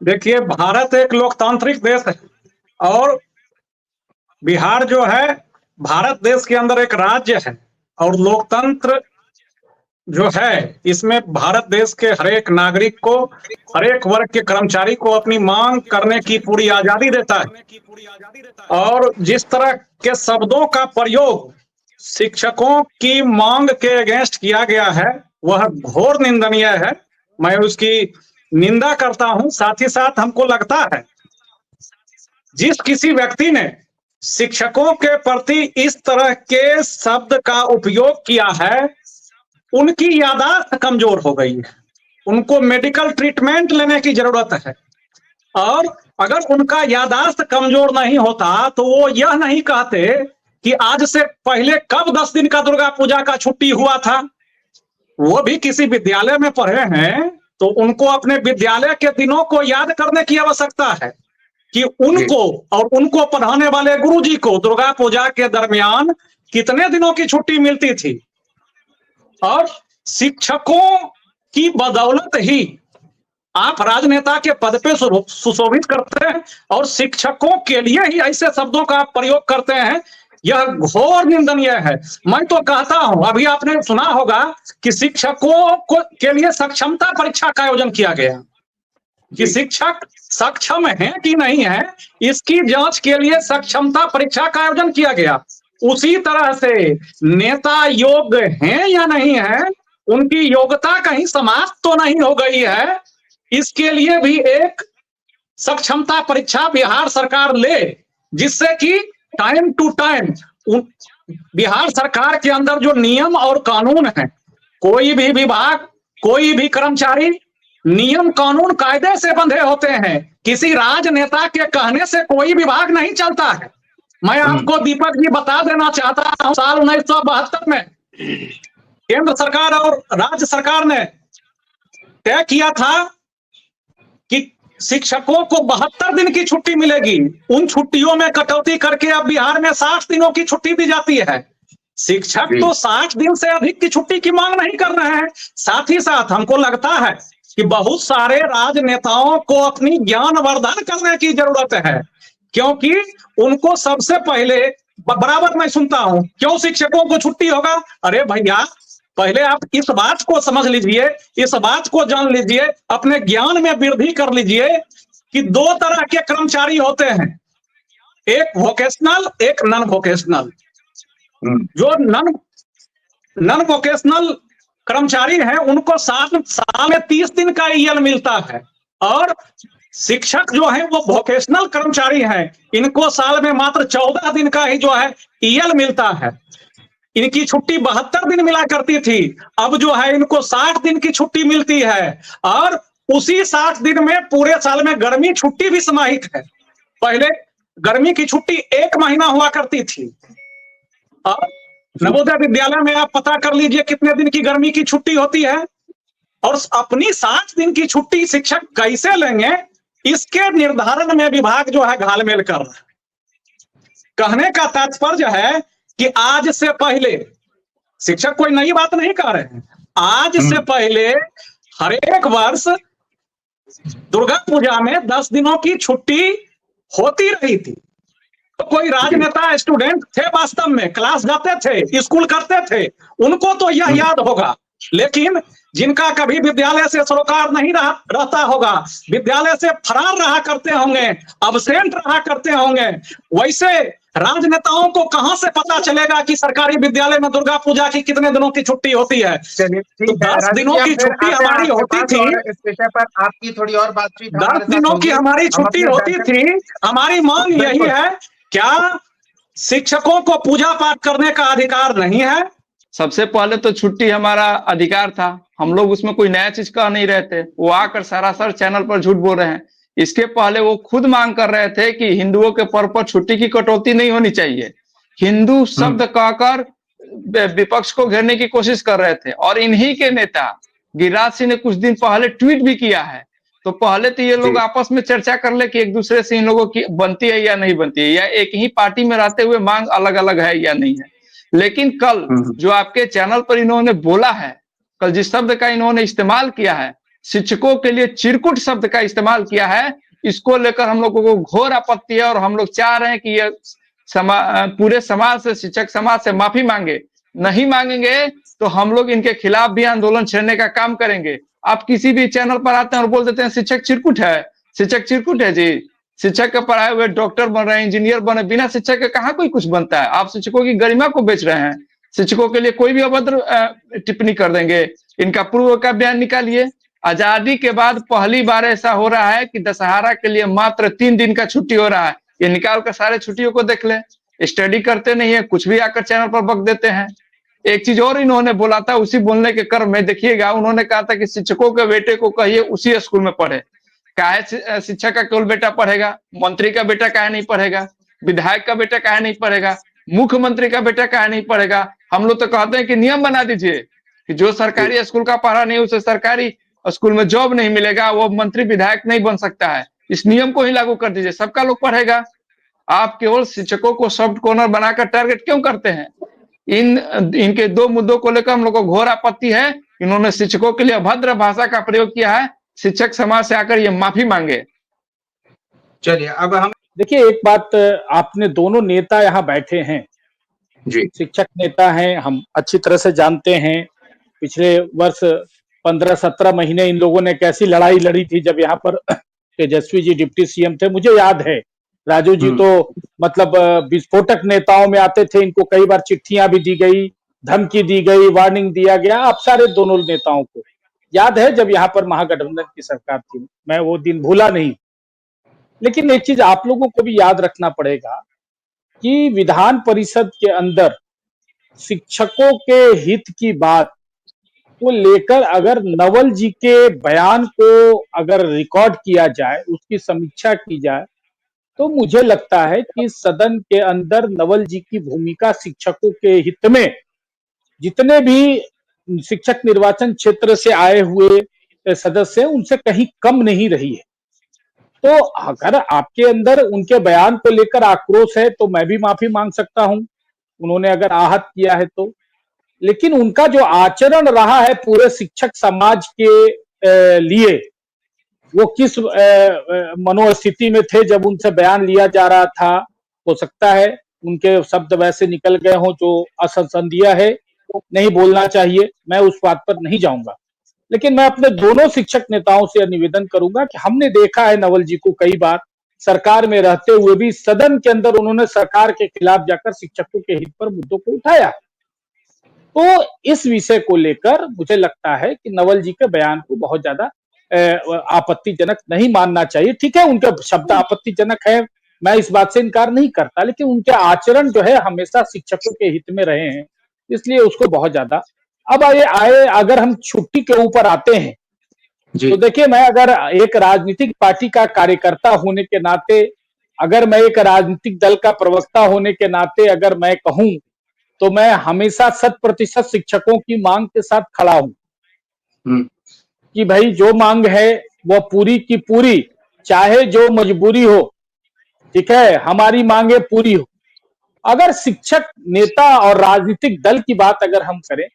देखिए, भारत एक लोकतांत्रिक देश है और बिहार जो है भारत देश के अंदर एक राज्य है। और लोकतंत्र जो है इसमें भारत देश के हर एक नागरिक को, हर एक वर्ग के कर्मचारी को अपनी मांग करने की पूरी आजादी देता है। और जिस तरह के शब्दों का प्रयोग शिक्षकों की मांग के अगेंस्ट किया गया है वह घोर निंदनीय है। मैं उसकी निंदा करता हूं। साथ ही साथ हमको लगता है जिस किसी व्यक्ति ने शिक्षकों के प्रति इस तरह के शब्द का उपयोग किया है उनकी याददाश्त कमजोर हो गई है। उनको मेडिकल ट्रीटमेंट लेने की जरूरत है। और अगर उनका याददाश्त कमजोर नहीं होता तो वो यह नहीं कहते कि आज से पहले कब 10 दिन का दुर्गा पूजा का छुट्टी हुआ था। वो भी किसी विद्यालय में पढ़े हैं तो उनको अपने विद्यालय के दिनों को याद करने की आवश्यकता है कि उनको और उनको पढ़ाने वाले गुरुजी को दुर्गा पूजा के दरमियान कितने दिनों की छुट्टी मिलती थी। और शिक्षकों की बदौलत ही आप राजनेता के पद पे सुशोभित करते हैं और शिक्षकों के लिए ही ऐसे शब्दों का प्रयोग करते हैं। यह घोर निंदनीय है। मैं तो कहता हूं, अभी आपने सुना होगा कि शिक्षकों को के लिए सक्षमता परीक्षा का आयोजन किया गया कि शिक्षक सक्षम है कि नहीं है इसकी जांच के लिए सक्षमता परीक्षा का आयोजन किया गया। उसी तरह से नेता योग्य हैं या नहीं है, उनकी योग्यता कहीं समाप्त तो नहीं हो गई है, इसके लिए भी एक सक्षमता परीक्षा बिहार सरकार ले, जिससे कि टाइम टू टाइम बिहार सरकार के अंदर जो नियम और कानून है, कोई भी विभाग, कोई भी कर्मचारी नियम कानून कायदे से बंधे होते हैं। किसी राजनेता के कहने से कोई विभाग नहीं चलता है। मैं आपको दीपक जी बता देना चाहता हूं, साल 1972 में केंद्र सरकार और राज्य सरकार ने तय किया था कि शिक्षकों को 72 दिन की छुट्टी मिलेगी। उन छुट्टियों में कटौती करके अब बिहार में 60 दिनों की छुट्टी दी जाती है। शिक्षक तो 60 दिन से अधिक की छुट्टी की मांग नहीं कर रहे हैं। साथ ही साथ हमको लगता है कि बहुत सारे राजनेताओं को अपनी ज्ञानवर्धन करने की जरूरत है, क्योंकि उनको सबसे पहले बराबर मैं सुनता हूं क्यों शिक्षकों को छुट्टी होगा। अरे भैया, पहले आप इस बात को समझ लीजिए, इस बात को जान लीजिए, अपने ज्ञान में वृद्धि कर लीजिए कि 2 तरह के कर्मचारी होते हैं, एक वोकेशनल, एक नॉन वोकेशनल। जो नॉन वोकेशनल कर्मचारी हैं उनको साल में 30 दिन का ईएल मिलता है और शिक्षक जो है वो वोकेशनल कर्मचारी हैं, इनको साल में मात्र 14 दिन का ही जो है ईएल मिलता है। इनकी छुट्टी 72 दिन मिला करती थी, अब जो है इनको 60 दिन की छुट्टी मिलती है और उसी 60 दिन में पूरे साल में गर्मी छुट्टी भी समाहित है। पहले गर्मी की छुट्टी 1 महीना हुआ करती थी और नवोदय विद्यालय में आप पता कर लीजिए कितने दिन की गर्मी की छुट्टी होती है। और अपनी 60 दिन की छुट्टी शिक्षक कैसे लेंगे, इसके निर्धारण में विभाग जो है घालमेल कर रहा है। कहने का तात्पर्य है कि आज से पहले, शिक्षक कोई नई बात नहीं कह रहे हैं, आज से पहले हर एक वर्ष दुर्गा पूजा में 10 दिनों की छुट्टी होती रही थी। तो कोई राजनेता स्टूडेंट थे, वास्तव में क्लास जाते थे, स्कूल करते थे, उनको तो यह याद होगा। लेकिन जिनका कभी विद्यालय से सरोकार नहीं रहता होगा, विद्यालय से फरार रहा करते होंगे, अब्सेंट रहा करते होंगे, वैसे राजनेताओं को कहां से पता चलेगा कि सरकारी विद्यालय में दुर्गा पूजा की कितने दिनों की छुट्टी होती है। तो 10 दिनों की छुट्टी हमारी होती थी, इस विषय पर आपकी थोड़ी और बातचीत 10 दिनों की हमारी छुट्टी होती थी। हमारी मांग यही है, क्या शिक्षकों को पूजा पाठ करने का अधिकार नहीं है? सबसे पहले तो छुट्टी हमारा अधिकार था, हम लोग उसमें कोई नया चीज कह नहीं रहे थे। वो आकर सरासर चैनल पर झूठ बोल रहे हैं। इसके पहले वो खुद मांग कर रहे थे कि हिंदुओं के पर्व पर छुट्टी की कटौती नहीं होनी चाहिए। हिंदू शब्द कहकर विपक्ष को घेरने की कोशिश कर रहे थे और इन्हीं के नेता गिरिराज सिंह ने कुछ दिन पहले ट्वीट भी किया है। तो पहले तो ये लोग आपस में चर्चा कर ले कि एक दूसरे से इन लोगों की बनती है या नहीं बनती है, या एक ही पार्टी में रहते हुए मांग अलग अलग है या नहीं है। लेकिन कल जो आपके चैनल पर इन्होंने बोला है, कल जिस शब्द का इन्होंने इस्तेमाल किया है, शिक्षकों के लिए चिरकुट शब्द का इस्तेमाल किया है, इसको लेकर हम लोगों को घोर आपत्ति है और हम लोग चाह रहे हैं कि ये पूरे समाज से, शिक्षक समाज से माफी मांगे। नहीं मांगेंगे तो हम लोग इनके खिलाफ भी आंदोलन छेड़ने का काम करेंगे। आप किसी भी चैनल पर आते हैं और बोल देते हैं शिक्षक चिरकुट है। शिक्षक चिरकुट है जी? शिक्षक के पढ़ाए हुए डॉक्टर बन रहे हैं, इंजीनियर बन रहे हैं, बिना शिक्षक के कहाँ कोई कुछ बनता है। आप शिक्षकों की गरिमा को बेच रहे हैं। शिक्षकों के लिए कोई भी अभद्र टिप्पणी कर देंगे। इनका पूर्व का बयान निकालिए। आजादी के बाद पहली बार ऐसा हो रहा है कि दशहरा के लिए मात्र 3 दिन का छुट्टी हो रहा है। ये निकाल कर सारे छुट्टियों को देख ले। स्टडी करते नहीं है, कुछ भी आकर चैनल पर बक देते हैं। एक चीज और इन्होंने बोला था, उसी बोलने के क्रम में देखिएगा, उन्होंने कहा था कि शिक्षकों के बेटे को कहिए उसी स्कूल में पढ़े। काहे शिक्षक का केवल बेटा पढ़ेगा? मंत्री का बेटा काहे नहीं पढ़ेगा? विधायक का बेटा काहे नहीं पढ़ेगा? मुख्यमंत्री का बेटा काहे नहीं पढ़ेगा? हम लोग तो कहते हैं कि नियम बना दीजिए कि जो सरकारी स्कूल का पढ़ा नहीं उसे सरकारी स्कूल में जॉब नहीं मिलेगा, वो मंत्री विधायक नहीं बन सकता है। इस नियम को ही लागू कर दीजिए, सबका लोग पढ़ेगा। आप केवल शिक्षकों को सॉफ्ट कॉर्नर बनाकर टारगेट क्यों करते हैं? इनके 2 मुद्दों को लेकर हम लोग को घोर आपत्ति है। इन्होंने शिक्षकों के लिए अभद्र भाषा का प्रयोग किया है। शिक्षक समाज से आकर ये माफी मांगे। चलिए अब हम देखिए, एक बात, आपने दोनों नेता यहाँ बैठे हैं जी, शिक्षक नेता हैं, हम अच्छी तरह से जानते हैं। पिछले वर्ष 15-17 महीने इन लोगों ने कैसी लड़ाई लड़ी थी जब यहाँ पर तेजस्वी जी डिप्टी सीएम थे, मुझे याद है। राजू जी तो मतलब विस्फोटक नेताओं में आते थे, इनको कई बार चिट्ठियां भी दी गई, धमकी दी गई, वार्निंग दिया गया। आप सारे दोनों नेताओं को याद है जब यहाँ पर महागठबंधन की सरकार थी, मैं वो दिन भूला नहीं। लेकिन एक चीज आप लोगों को भी याद रखना पड़ेगा कि विधान परिषद के अंदर शिक्षकों के हित की बात को लेकर अगर नवल जी के बयान को अगर रिकॉर्ड किया जाए, उसकी समीक्षा की जाए, तो मुझे लगता है कि सदन के अंदर नवल जी की भूमिका शिक्षकों के हित में, जितने भी शिक्षक निर्वाचन क्षेत्र से आए हुए सदस्य उनसे कहीं कम नहीं रही है। तो अगर आपके अंदर उनके बयान को लेकर आक्रोश है तो मैं भी माफी मांग सकता हूं, उन्होंने अगर आहत किया है तो। लेकिन उनका जो आचरण रहा है पूरे शिक्षक समाज के लिए, वो किस मनोस्थिति में थे जब उनसे बयान लिया जा रहा था, हो सकता है उनके शब्द वैसे निकल गए हों जो असंसदीय है, नहीं बोलना चाहिए, मैं उस बात पर नहीं जाऊंगा। लेकिन मैं अपने दोनों शिक्षक नेताओं से निवेदन करूंगा कि हमने देखा है नवल जी को कई बार सरकार में रहते हुए भी सदन के अंदर उन्होंने सरकार के खिलाफ जाकर शिक्षकों के हित पर मुद्दों को उठाया। तो इस विषय को लेकर मुझे लगता है कि नवल जी के बयान को बहुत ज्यादा आपत्तिजनक नहीं मानना चाहिए। ठीक है, उनके शब्द आपत्तिजनक है, मैं इस बात से इनकार नहीं करता, लेकिन उनके आचरण जो है हमेशा शिक्षकों के हित में रहे हैं, इसलिए उसको बहुत ज्यादा। अब आए अगर हम छुट्टी के ऊपर आते हैं, तो देखिए, मैं अगर एक राजनीतिक पार्टी का कार्यकर्ता होने के नाते, अगर मैं एक राजनीतिक दल का प्रवक्ता होने के नाते अगर मैं कहूं, तो मैं हमेशा 100% शिक्षकों की मांग के साथ खड़ा हूं कि भाई जो मांग है वह पूरी की पूरी, चाहे जो मजबूरी हो, ठीक है, हमारी मांगे पूरी हो। अगर शिक्षक नेता और राजनीतिक दल की बात अगर हम करें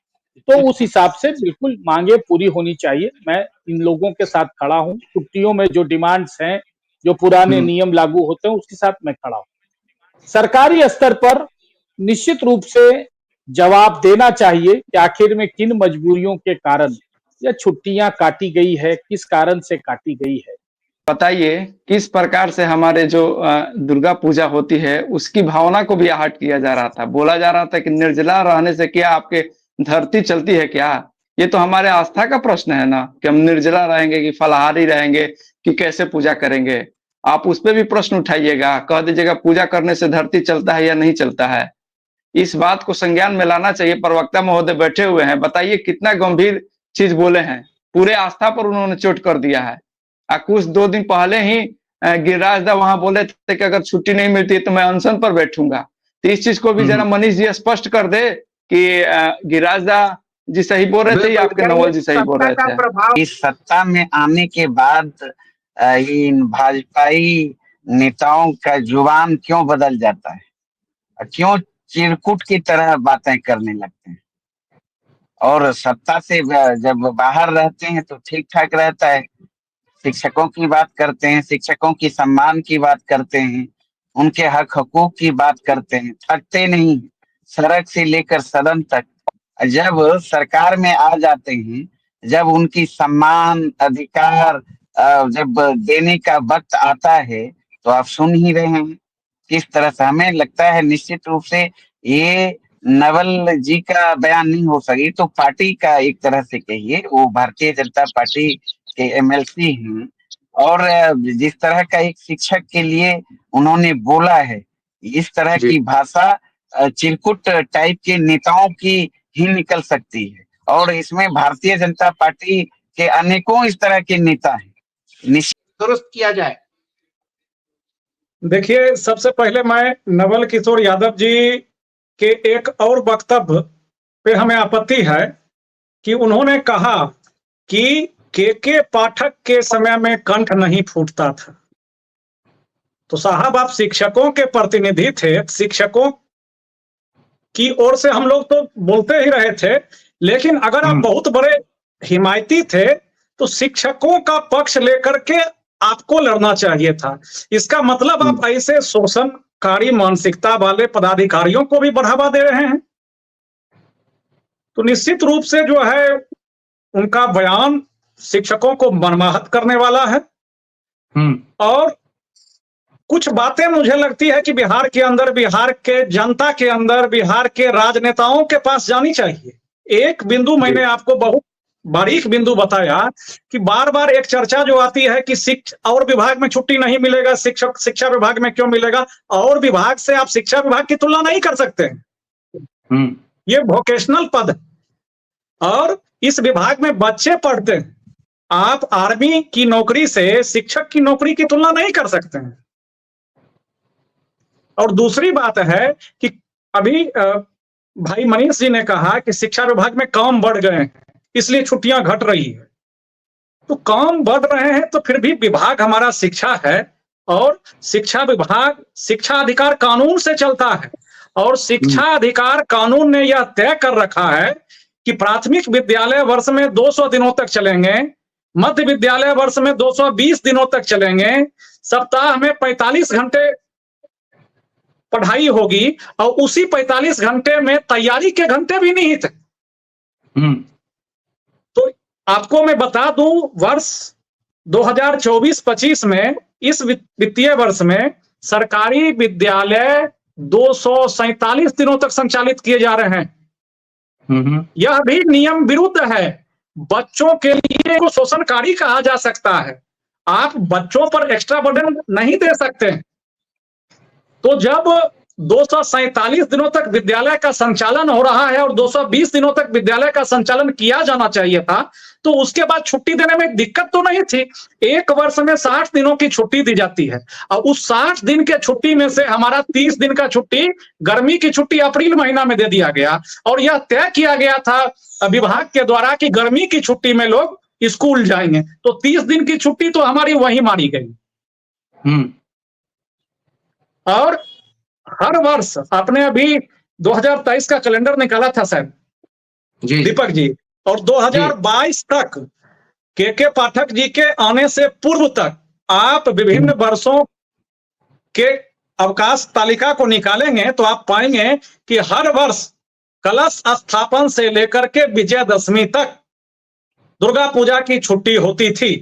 तो उस हिसाब से बिल्कुल मांगे पूरी होनी चाहिए। मैं इन लोगों के साथ खड़ा हूं, छुट्टियों में जो डिमांड्स हैं, जो पुराने नियम लागू होते हैं, उसके साथ मैं खड़ा हूं। सरकारी स्तर पर निश्चित रूप से जवाब देना चाहिए कि आखिर में किन मजबूरियों के कारण यह छुट्टियां काटी गई है, किस कारण से काटी गई है। बताइए किस प्रकार से हमारे जो दुर्गा पूजा होती है उसकी भावना को भी आहट किया जा रहा था। बोला जा रहा था कि निर्जला रहने से क्या आपके धरती चलती है क्या? ये तो हमारे आस्था का प्रश्न है ना कि हम निर्जला रहेंगे कि फलाहारी रहेंगे कि कैसे पूजा करेंगे। आप उस पर भी प्रश्न उठाइएगा, कह दीजिएगा पूजा करने से धरती चलता है या नहीं चलता है। इस बात को संज्ञान में लाना चाहिए। प्रवक्ता महोदय बैठे हुए हैं, बताइए कितना गंभीर चीज बोले हैं। पूरे आस्था पर उन्होंने चोट कर दिया है। कुछ 2 दिन पहले ही गिरिराज दा वहां बोले थे कि अगर छुट्टी नहीं मिलती तो मैं अनशन पर बैठूंगा। तो इस चीज को भी जरा मनीष जी स्पष्ट कर दे कि गिरिराज दा जी सही बोल रहे थे या आपके नवल जी सही बोल रहे थे। इस सत्ता में आने के बाद इन भाजपाई नेताओं का जुबान क्यों बदल जाता है, क्यों चिरकुट की तरह बातें करने लगते हैं? और सत्ता से जब बाहर रहते हैं तो ठीक ठाक रहता है। शिक्षकों की बात करते हैं, शिक्षकों की सम्मान की बात करते हैं, उनके हक हकूक की बात करते हैं, थकते नहीं, सड़क से लेकर सदन तक। जब सरकार में आ जाते हैं, जब उनकी सम्मान अधिकार जब देने का वक्त आता है, तो आप सुन ही रहे हैं किस तरह से। हमें लगता है निश्चित रूप से ये नवल जी का बयान नहीं हो सकी, तो पार्टी का एक तरह से कहिए, वो भारतीय जनता पार्टी के एमएलसी हैं, और जिस तरह का एक शिक्षक के लिए उन्होंने बोला है, इस तरह जी। की भाषा चिरकुट टाइप के नेताओं की ही निकल सकती है, और इसमें भारतीय जनता पार्टी के अनेकों इस तरह के नेता हैं। दुरुस्त किया जाए। देखिए, सबसे पहले मैं नवल किशोर यादव जी के एक और वक्तव्य पे हमें आपत्ति है कि उन्होंने कहा कि के पाठक के समय में कंठ नहीं फूटता था। तो साहब, आप शिक्षकों के प्रतिनिधि थे, शिक्षकों की ओर से हम लोग तो बोलते ही रहे थे, लेकिन अगर आप बहुत बड़े हिमायती थे तो शिक्षकों का पक्ष लेकर के आपको लड़ना चाहिए था। इसका मतलब आप ऐसे शोषणकारी मानसिकता वाले पदाधिकारियों को भी बढ़ावा दे रहे हैं। तो निश्चित रूप से जो है उनका बयान शिक्षकों को मर्माहत करने वाला है। और कुछ बातें मुझे लगती है कि बिहार के अंदर, बिहार के जनता के अंदर, बिहार के राजनेताओं के पास जानी चाहिए। एक बिंदु मैंने आपको बहुत बारीक बिंदु बताया कि बार बार एक चर्चा जो आती है कि और विभाग में छुट्टी नहीं मिलेगा, शिक्षा विभाग में क्यों मिलेगा। और विभाग से आप शिक्षा विभाग की तुलना नहीं कर सकते। ये वोकेशनल पद है और इस विभाग में बच्चे पढ़ते हैं। आप आर्मी की नौकरी से शिक्षक की नौकरी की तुलना नहीं कर सकते हैं। और दूसरी बात है कि अभी भाई मनीष जी ने कहा कि शिक्षा विभाग में काम बढ़ गए हैं, इसलिए छुट्टियां घट रही है। तो काम बढ़ रहे हैं तो फिर भी विभाग हमारा शिक्षा है, और शिक्षा विभाग शिक्षा अधिकार कानून से चलता है। और शिक्षा अधिकार कानून ने यह तय कर रखा है कि प्राथमिक विद्यालय वर्ष में 200 दिनों तक चलेंगे, मध्य विद्यालय वर्ष में 220 दिनों तक चलेंगे, सप्ताह में 45 घंटे पढ़ाई होगी, और उसी 45 घंटे में तैयारी के घंटे भी निहित है। तो आपको मैं बता दूं, वर्ष 2024-25 में, इस वित्तीय वर्ष में सरकारी विद्यालय 247 दिनों तक संचालित किए जा रहे हैं। यह भी नियम विरुद्ध है। बच्चों के लिए को शोषणकारी कहा जा सकता है। आप बच्चों पर एक्स्ट्रा बर्डन नहीं दे सकते। तो जब 247 दिनों तक विद्यालय का संचालन हो रहा है और 220 दिनों तक विद्यालय का संचालन किया जाना चाहिए था, तो उसके बाद छुट्टी देने में दिक्कत तो नहीं थी। एक वर्ष में 60 दिनों की छुट्टी दी जाती है, और उस 60 दिन के छुट्टी में से हमारा 30 दिन का छुट्टी, गर्मी की छुट्टी अप्रैल महीना में दे दिया गया। और यह तय किया गया था विभाग के द्वारा कि गर्मी की छुट्टी में लोग स्कूल जाएंगे, तो 30 दिन की छुट्टी तो हमारी वहीं मारी गई। और हर वर्ष आपने अभी 2023 का कैलेंडर निकाला था सर दीपक जी, और 2022 तक के पाठक जी के आने से पूर्व तक आप विभिन्न वर्षों के अवकाश तालिका को निकालेंगे तो आप पाएंगे कि हर वर्ष कलश स्थापन से लेकर के विजयदशमी तक दुर्गा पूजा की छुट्टी होती थी।